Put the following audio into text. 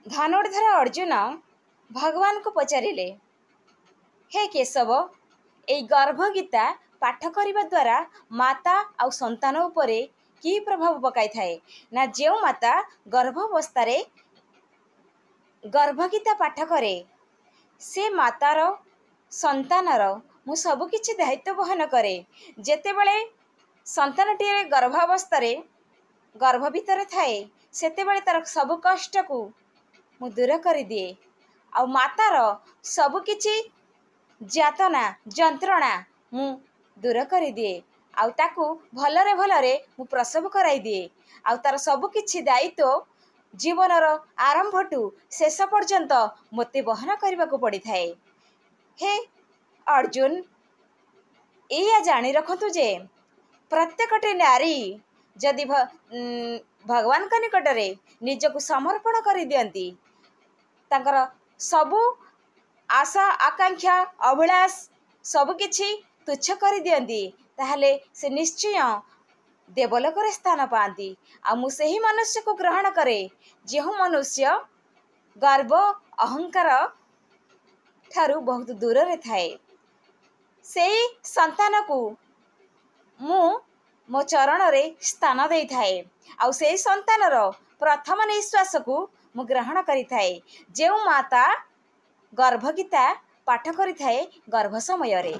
धनुर्धर अर्जुन भगवान को पचारिले, हे केशव, ए गर्भ गीता पाठ करने द्वारा माता आ संतान उपरे कि प्रभाव पकाई थाए ना। जो माता गर्भावस्था गर्भगीता पाठ करे से मातार संतानर मु सबकिछि दायित्व बहन करे। जेतेबेले संतानटी गर्भावस्था गर्भ भीतर थाए सेतेबेले तार सब कष्ट को मु दूर कर दिए। आ मातार सबकिछि जातना जंत्रणा मु दूर कर दिए। आउ ताकू भलरे भलरे मु प्रसव कराई दिए। आउ तार सबकिछि दायित्व जीवनर आरंभटू शेष पर्यंत मते बहन करने को पड़ी थाए। हे अर्जुन, या जानी रखतु जे प्रत्येकटी नारी जदि भगवान का निकटरे निजको समर्पण कर दियंती, तांकर सबु आशा आकांक्षा अभिलाष सबकिछि तुच्छ कर दियंती, ताहले से निश्चय देवलोक स्थान पाती। आ मु सही मनुष्य को ग्रहण करे जो मनुष्य गर्व अहंकार ठारू बहुत दूर रे थाए। से संतान को मु मो चरण रे स्थान दे थाए। आ से संतानर प्रथम निश्वास को मु ग्रहण करि थाए जो माता गर्भगीता पाठ करि थाए गर्भ समय रे।